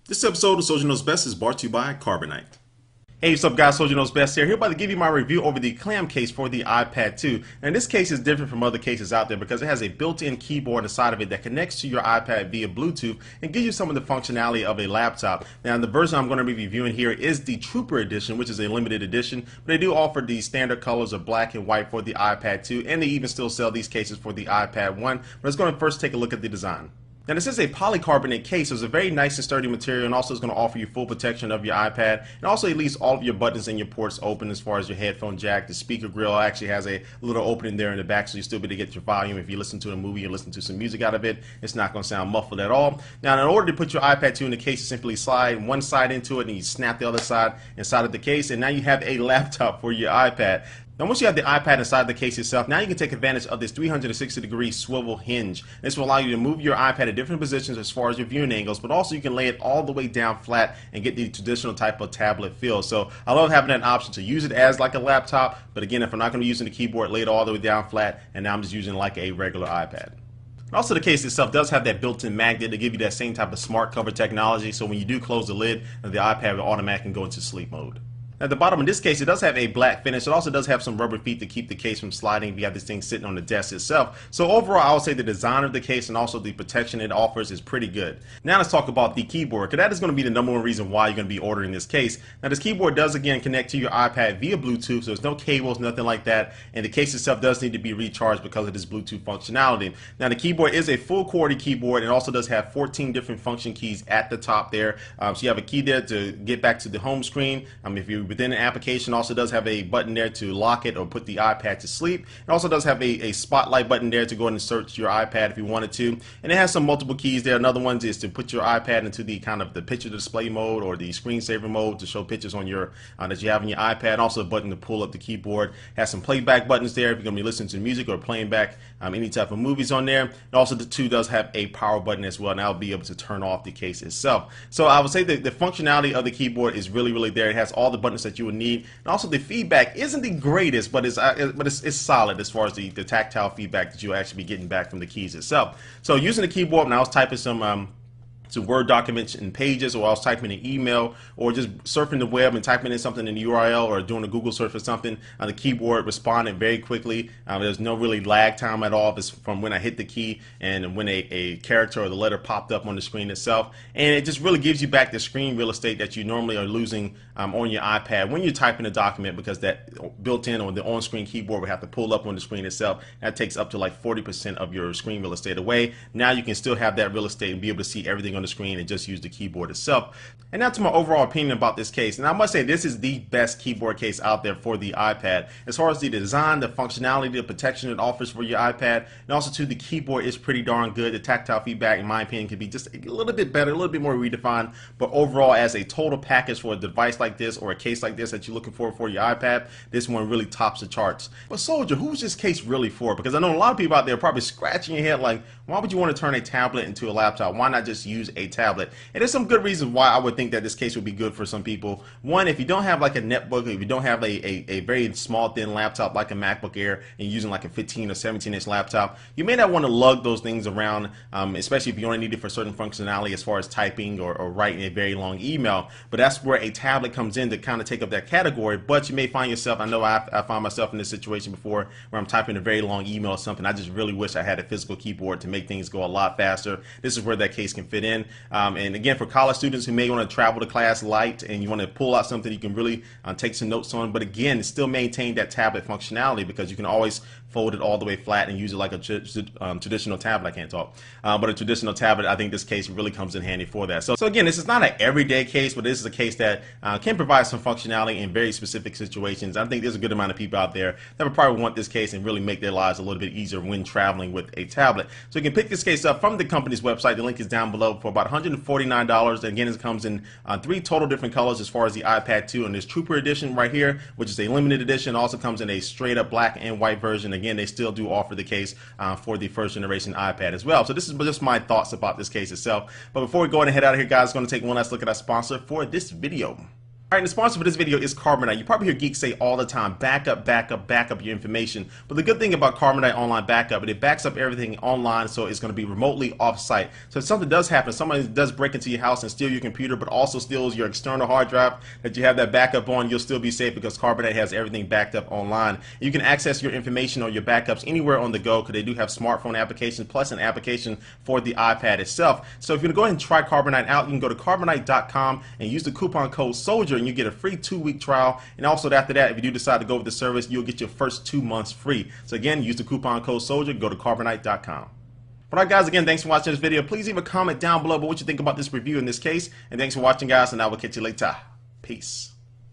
This episode of Soldier Knows Best is brought to you by Carbonite. Hey, what's up guys, Soldier Knows Best here. Here about to give you my review over the Clamcase for the iPad 2. And this case is different from other cases out there because it has a built-in keyboard on the side of it that connects to your iPad via Bluetooth and gives you some of the functionality of a laptop. Now the version I'm going to be reviewing here is the Trooper Edition, which is a limited edition, but they do offer the standard colors of black and white for the iPad 2, and they even still sell these cases for the iPad 1. But let's go and first take a look at the design. Now this is a polycarbonate case, so it's a very nice and sturdy material, and also it's going to offer you full protection of your iPad, and also it leaves all of your buttons and your ports open as far as your headphone jack. The speaker grill actually has a little opening there in the back, so you still be able to get your volume. If you listen to a movie or listen to some music out of it, it's not going to sound muffled at all. Now in order to put your iPad 2 in the case, you simply slide one side into it and you snap the other side inside of the case, and now you have a laptop for your iPad. Now once you have the iPad inside the case itself, now you can take advantage of this 360-degree swivel hinge. This will allow you to move your iPad at different positions as far as your viewing angles, but also you can lay it all the way down flat and get the traditional type of tablet feel. So I love having that option to use it as like a laptop, but again, if I'm not going to be using the keyboard, lay it all the way down flat, and now I'm just using like a regular iPad. Also, the case itself does have that built-in magnet to give you that same type of smart cover technology, so when you do close the lid, the iPad will automatically go into sleep mode. At the bottom in this case, it does have a black finish. It also does have some rubber feet to keep the case from sliding if you have this thing sitting on the desk itself. So overall, I would say the design of the case and also the protection it offers is pretty good. Now let's talk about the keyboard, because that is going to be the number one reason why you're going to be ordering this case. Now this keyboard does again connect to your iPad via Bluetooth, so there's no cables, nothing like that. And the case itself does need to be recharged because of this Bluetooth functionality. Now the keyboard is a full QWERTY keyboard. It also does have 14 different function keys at the top there. So you have a key there to get back to the home screen. If you're within an application, also does have a button there to lock it or put the iPad to sleep. It also does have a spotlight button there to go ahead and search your iPad if you wanted to. And it has some multiple keys there. Another one is to put your iPad into the kind of the picture display mode or the screensaver mode to show pictures on your that you have on your iPad. Also a button to pull up the keyboard. It has some playback buttons there if you're going to be listening to music or playing back any type of movies on there. And also the two does have a power button as well, and I'll be able to turn off the case itself. So I would say that the functionality of the keyboard is really there. It has all the buttons that you would need. And also the feedback isn't the greatest, but it's solid as far as the tactile feedback that you'll actually be getting back from the keys itself. So using the keyboard, when I was typing some Word documents and pages, or I was typing an email, or just surfing the web and typing in something in the URL or doing a Google search or something, the keyboard responded very quickly. There's no really lag time at all. It's from when I hit the key and when a character or the letter popped up on the screen itself, and it just really gives you back the screen real estate that you normally are losing on your iPad when you're typing a document, because that built-in or the on-screen keyboard would have to pull up on the screen itself. That takes up to like 40% of your screen real estate away. Now you can still have that real estate and be able to see everything on the screen and just use the keyboard itself. And now to my overall opinion about this case, and I must say this is the best keyboard case out there for the iPad. As far as the design, the functionality, the protection it offers for your iPad, and also too, the keyboard is pretty darn good. The tactile feedback, in my opinion, could be just a little bit better, a little bit more redefined, but overall as a total package for a device like this or a case like this that you're looking for your iPad, this one really tops the charts. But Soldier, who's this case really for? Because I know a lot of people out there are probably scratching your head like, why would you want to turn a tablet into a laptop? Why not just use a tablet? And there's some good reasons why I would think that this case would be good for some people. One, if you don't have like a netbook, if you don't have a very small thin laptop like a MacBook Air and you're using like a 15 or 17-inch laptop, you may not want to lug those things around, especially if you only need it for certain functionality as far as typing or writing a very long email. But that's where a tablet comes in to kind of take up that category. But you may find yourself, I know I found myself in this situation before where I'm typing a very long email or something. I just really wish I had a physical keyboard to make things go a lot faster. This is where that case can fit in. And again, for college students who may want to travel to class light and you want to pull out something you can really take some notes on, but again, still maintain that tablet functionality, because you can always fold it all the way flat and use it like a traditional tablet. I can't talk, but a traditional tablet, I think this case really comes in handy for that. So again, this is not an everyday case, but this is a case that can provide some functionality in very specific situations. I think there's a good amount of people out there that would probably want this case and really make their lives a little bit easier when traveling with a tablet. So you can pick this case up from the company's website. The link is down below for about $149. And again, it comes in 3 total different colors as far as the iPad 2, and this Trooper Edition right here, which is a limited edition, also comes in a straight up black and white version. Again, they still do offer the case for the first generation iPad as well. So this is just my thoughts about this case itself. But before we go ahead and head out of here, guys, going to take one last look at our sponsor for this video. Alright, and the sponsor for this video is Carbonite. You probably hear geeks say all the time, backup, backup, backup your information. But the good thing about Carbonite Online Backup is it backs up everything online, so it's going to be remotely off-site. So if something does happen, somebody does break into your house and steal your computer, but also steals your external hard drive that you have that backup on, you'll still be safe because Carbonite has everything backed up online. You can access your information or your backups anywhere on the go because they do have smartphone applications plus an application for the iPad itself. So if you're going to go ahead and try Carbonite out, you can go to carbonite.com and use the coupon code SOLDIER and you get a free 2-week trial. And also after that, if you do decide to go with the service, you'll get your first 2 months free. So again, use the coupon code SOLDIER, go to carbonite.com. Alright guys, again, thanks for watching this video. Please leave a comment down below about what you think about this review in this case. And thanks for watching guys, and I will catch you later. Peace.